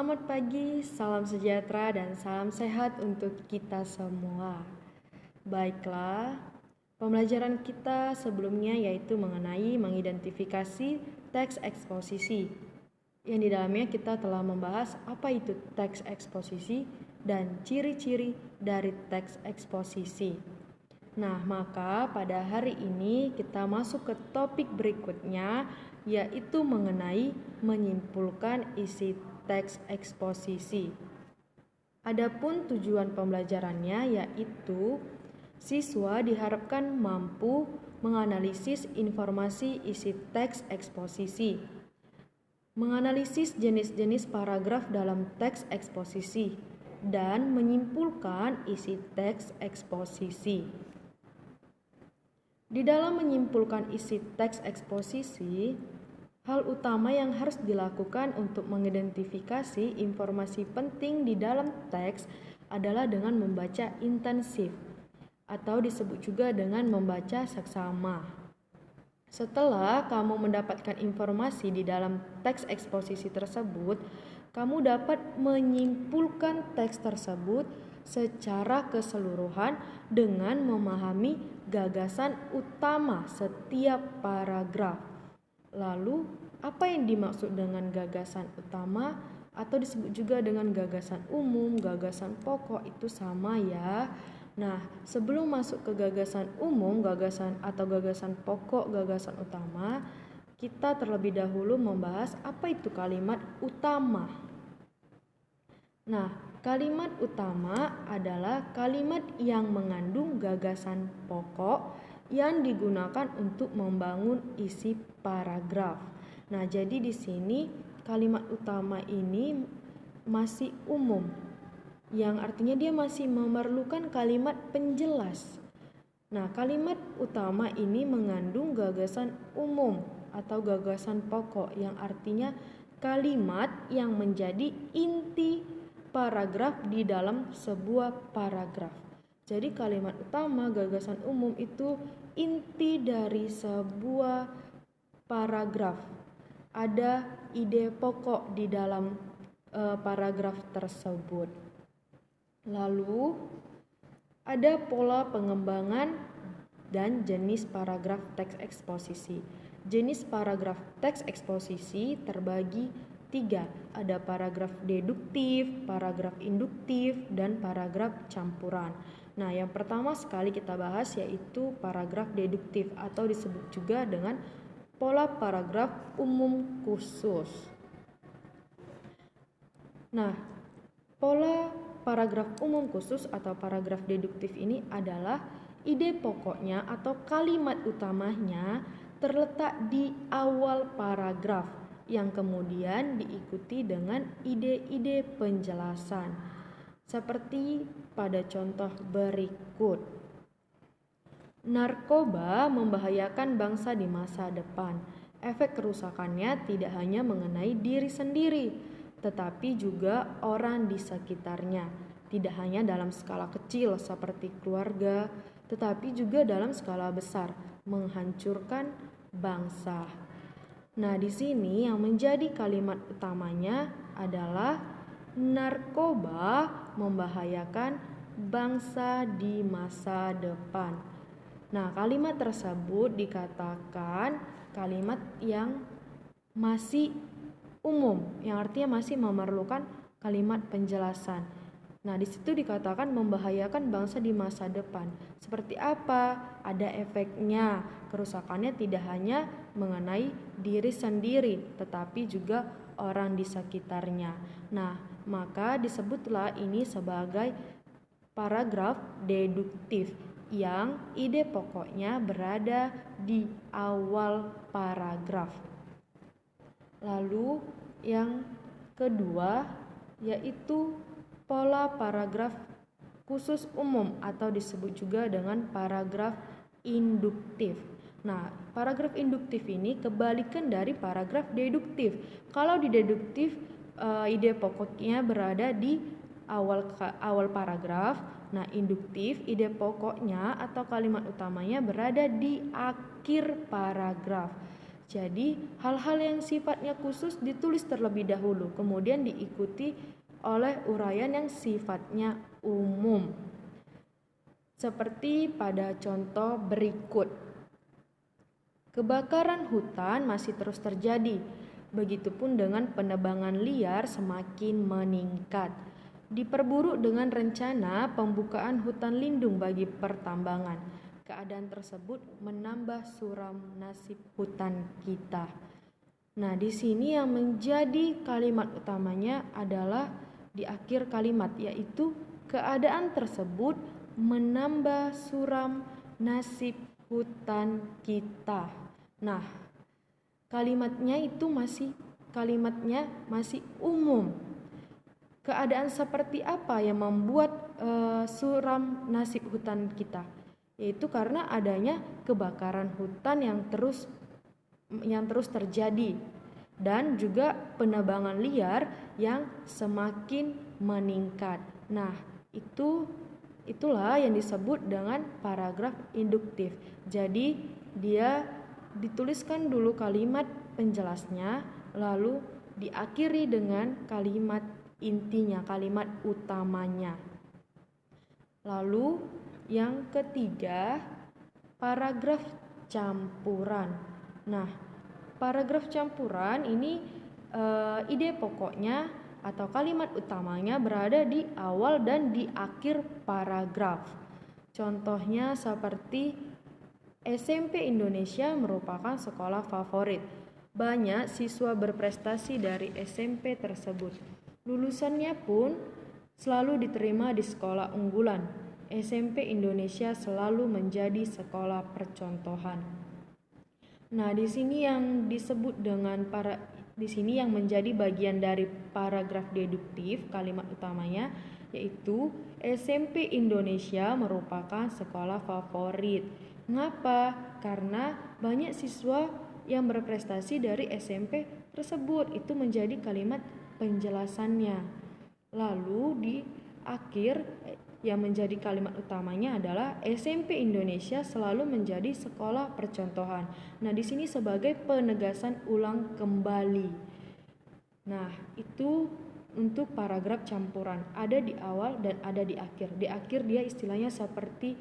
Selamat pagi, salam sejahtera dan salam sehat untuk kita semua. Baiklah, pembelajaran kita sebelumnya yaitu mengenai mengidentifikasi teks eksposisi. Yang di dalamnya kita telah membahas apa itu teks eksposisi dan ciri-ciri dari teks eksposisi. Nah, maka pada hari ini kita masuk ke topik berikutnya, yaitu mengenai menyimpulkan isi teks eksposisi. Adapun tujuan pembelajarannya yaitu siswa diharapkan mampu menganalisis informasi isi teks eksposisi, menganalisis jenis-jenis paragraf dalam teks eksposisi, dan menyimpulkan isi teks eksposisi. Di dalam menyimpulkan isi teks eksposisi, hal utama yang harus dilakukan untuk mengidentifikasi informasi penting di dalam teks adalah dengan membaca intensif atau disebut juga dengan membaca saksama. Setelah kamu mendapatkan informasi di dalam teks eksposisi tersebut, kamu dapat menyimpulkan teks tersebut secara keseluruhan dengan memahami gagasan utama setiap paragraf. Lalu, apa yang dimaksud dengan gagasan utama atau disebut juga dengan gagasan umum, gagasan pokok itu sama ya. Nah, sebelum masuk ke gagasan umum, gagasan pokok, gagasan utama, kita terlebih dahulu membahas apa itu kalimat utama. Nah, kalimat utama adalah kalimat yang mengandung gagasan pokok yang digunakan untuk membangun isi paragraf. Nah, jadi di sini kalimat utama ini masih umum, yang artinya dia masih memerlukan kalimat penjelas. Nah, kalimat utama ini mengandung gagasan umum atau gagasan pokok, yang artinya kalimat yang menjadi inti paragraf di dalam sebuah paragraf. Jadi kalimat utama, gagasan umum itu inti dari sebuah paragraf. Ada ide pokok di dalam paragraf tersebut. Lalu ada pola pengembangan dan jenis paragraf teks eksposisi. Jenis paragraf teks eksposisi terbagi 3. Ada paragraf deduktif, paragraf induktif, dan paragraf campuran. Nah, yang pertama sekali kita bahas yaitu paragraf deduktif atau disebut juga dengan pola paragraf umum khusus. Nah, pola paragraf umum khusus atau paragraf deduktif ini adalah ide pokoknya atau kalimat utamanya terletak di awal paragraf yang kemudian diikuti dengan ide-ide penjelasan. Seperti pada contoh berikut. Narkoba membahayakan bangsa di masa depan. Efek kerusakannya tidak hanya mengenai diri sendiri, tetapi juga orang di sekitarnya. Tidak hanya dalam skala kecil seperti keluarga, tetapi juga dalam skala besar, menghancurkan bangsa. Nah, di sini yang menjadi kalimat utamanya adalah narkoba membahayakan bangsa di masa depan. Nah, kalimat tersebut dikatakan kalimat yang masih umum, yang artinya masih memerlukan kalimat penjelasan. Nah, di situ dikatakan membahayakan bangsa di masa depan. Seperti apa? Ada efeknya. Kerusakannya tidak hanya mengenai diri sendiri, tetapi juga orang di sekitarnya. Nah, maka disebutlah ini sebagai paragraf deduktif yang ide pokoknya berada di awal paragraf. Lalu yang kedua yaitu pola paragraf khusus umum atau disebut juga dengan paragraf induktif. Nah, paragraf induktif ini kebalikan dari paragraf deduktif. Kalau di deduktif ide pokoknya berada di awal paragraf. Nah, induktif ide pokoknya atau kalimat utamanya berada di akhir paragraf. Jadi, hal-hal yang sifatnya khusus ditulis terlebih dahulu, kemudian diikuti oleh uraian yang sifatnya umum. Seperti pada contoh berikut. Kebakaran hutan masih terus terjadi. Begitupun dengan penebangan liar semakin meningkat. Diperburuk dengan rencana pembukaan hutan lindung bagi pertambangan. Keadaan tersebut menambah suram nasib hutan kita. Nah, di sini yang menjadi kalimat utamanya adalah di akhir kalimat, yaitu keadaan tersebut menambah suram nasib hutan kita. Nah, kalimatnya masih umum. Keadaan seperti apa yang membuat suram nasib hutan kita? Yaitu karena adanya kebakaran hutan yang terus terjadi dan juga penebangan liar yang semakin meningkat. Nah, itulah yang disebut dengan paragraf induktif. Jadi, dia dituliskan dulu kalimat penjelasnya, lalu diakhiri dengan kalimat intinya, kalimat utamanya. Lalu yang ketiga, paragraf campuran. Nah, paragraf campuran ini ide pokoknya atau kalimat utamanya berada di awal dan di akhir paragraf. Contohnya seperti SMP Indonesia merupakan sekolah favorit. Banyak siswa berprestasi dari SMP tersebut. Lulusannya pun selalu diterima di sekolah unggulan. SMP Indonesia selalu menjadi sekolah percontohan. Nah, di sini yang menjadi bagian dari paragraf deduktif kalimat utamanya, yaitu SMP Indonesia merupakan sekolah favorit. Mengapa? Karena banyak siswa yang berprestasi dari SMP tersebut. Itu menjadi kalimat penjelasannya. Lalu di akhir yang menjadi kalimat utamanya adalah SMP Indonesia selalu menjadi sekolah percontohan. Nah, di sini sebagai penegasan ulang kembali. Nah, itu untuk paragraf campuran, ada di awal dan ada di akhir. Di akhir dia istilahnya seperti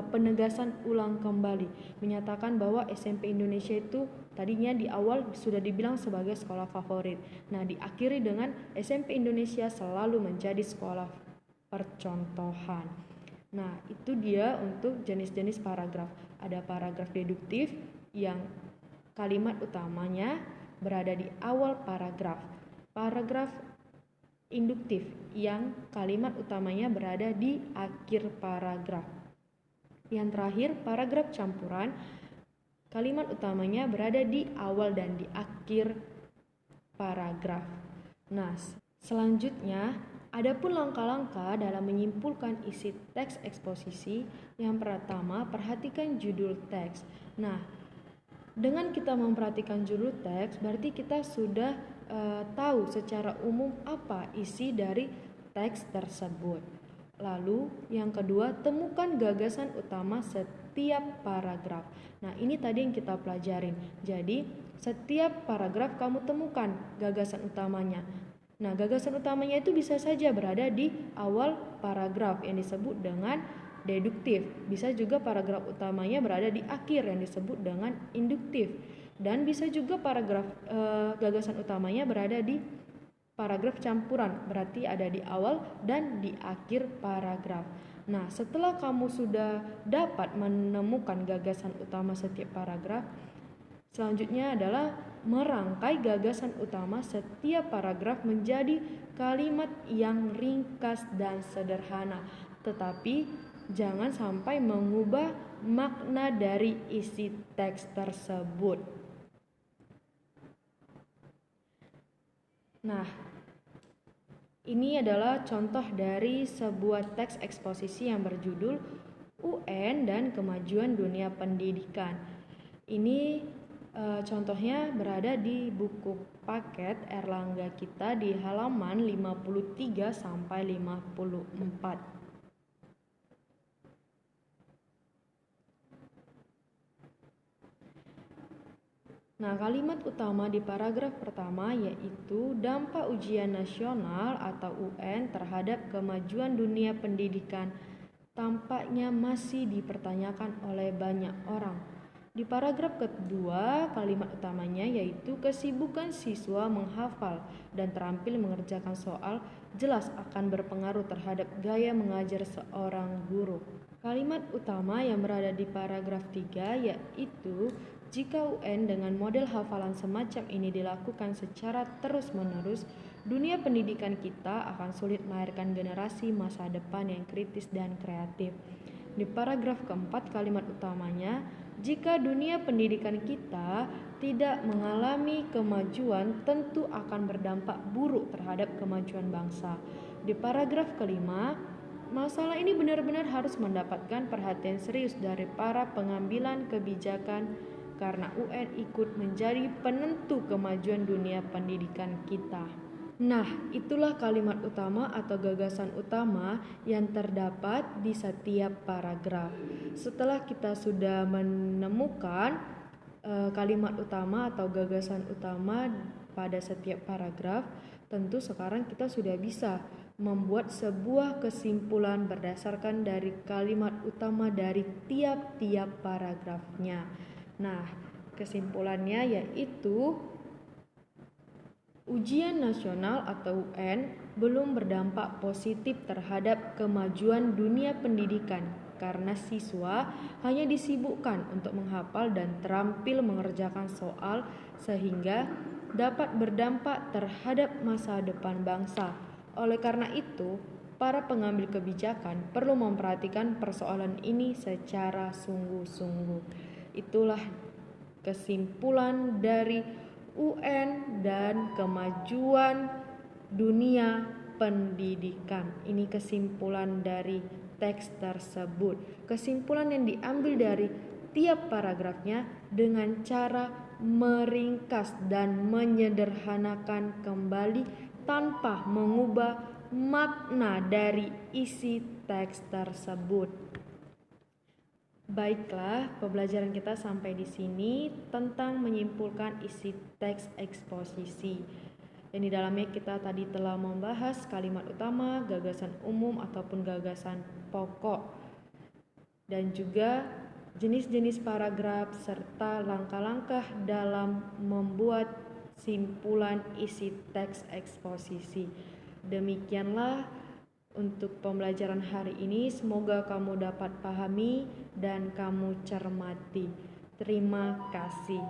penegasan ulang kembali, menyatakan bahwa SMP Indonesia itu tadinya di awal sudah dibilang sebagai sekolah favorit. Nah, diakhiri dengan SMP Indonesia selalu menjadi sekolah percontohan. Nah, itu dia untuk jenis-jenis paragraf. Ada paragraf deduktif yang kalimat utamanya berada di awal paragraf. Paragraf induktif yang kalimat utamanya berada di akhir paragraf. Yang terakhir, paragraf campuran, kalimat utamanya berada di awal dan di akhir paragraf. Nah, selanjutnya adapun langkah-langkah dalam menyimpulkan isi teks eksposisi. Yang pertama, perhatikan judul teks. Nah, dengan kita memperhatikan judul teks, berarti kita sudah tahu secara umum apa isi dari teks tersebut. Lalu yang kedua, temukan gagasan utama setiap paragraf. Nah, ini tadi yang kita pelajarin. Jadi, setiap paragraf kamu temukan gagasan utamanya. Nah, gagasan utamanya itu bisa saja berada di awal paragraf yang disebut dengan deduktif. Bisa juga paragraf utamanya berada di akhir yang disebut dengan induktif. Dan bisa juga paragraf gagasan utamanya berada di paragraf campuran, berarti ada di awal dan di akhir paragraf. Nah, setelah kamu sudah dapat menemukan gagasan utama setiap paragraf, selanjutnya adalah merangkai gagasan utama setiap paragraf menjadi kalimat yang ringkas dan sederhana, tetapi jangan sampai mengubah makna dari isi teks tersebut. Nah, ini adalah contoh dari sebuah teks eksposisi yang berjudul UN dan Kemajuan Dunia Pendidikan. Ini contohnya berada di buku paket Erlangga kita di halaman 53 sampai 54. Nah, kalimat utama di paragraf pertama yaitu dampak ujian nasional atau UN terhadap kemajuan dunia pendidikan tampaknya masih dipertanyakan oleh banyak orang. Di paragraf kedua, kalimat utamanya yaitu kesibukan siswa menghafal dan terampil mengerjakan soal jelas akan berpengaruh terhadap gaya mengajar seorang guru. Kalimat utama yang berada di paragraf 3 yaitu jika UN dengan model hafalan semacam ini dilakukan secara terus-menerus, dunia pendidikan kita akan sulit melahirkan generasi masa depan yang kritis dan kreatif. Di paragraf keempat, kalimat utamanya, jika dunia pendidikan kita tidak mengalami kemajuan, tentu akan berdampak buruk terhadap kemajuan bangsa. Di paragraf kelima, masalah ini benar-benar harus mendapatkan perhatian serius dari para pengambilan kebijakan karena UN ikut menjadi penentu kemajuan dunia pendidikan kita. Nah, itulah kalimat utama atau gagasan utama yang terdapat di setiap paragraf. Setelah kita sudah menemukan kalimat utama atau gagasan utama pada setiap paragraf, tentu sekarang kita sudah bisa membuat sebuah kesimpulan berdasarkan dari kalimat utama dari tiap-tiap paragrafnya. Nah, kesimpulannya yaitu ujian nasional atau UN belum berdampak positif terhadap kemajuan dunia pendidikan karena siswa hanya disibukkan untuk menghafal dan terampil mengerjakan soal sehingga dapat berdampak terhadap masa depan bangsa. Oleh karena itu, para pengambil kebijakan perlu memperhatikan persoalan ini secara sungguh-sungguh. Itulah kesimpulan dari UN dan kemajuan dunia pendidikan. Ini kesimpulan dari teks tersebut. Kesimpulan yang diambil dari tiap paragrafnya dengan cara meringkas dan menyederhanakan kembali tanpa mengubah makna dari isi teks tersebut. Baiklah, pembelajaran kita sampai di sini tentang menyimpulkan isi teks eksposisi. Dan di dalamnya kita tadi telah membahas kalimat utama, gagasan umum ataupun gagasan pokok, dan juga jenis-jenis paragraf serta langkah-langkah dalam membuat simpulan isi teks eksposisi. Demikianlah untuk pembelajaran hari ini, semoga kamu dapat pahami dan kamu cermati. Terima kasih.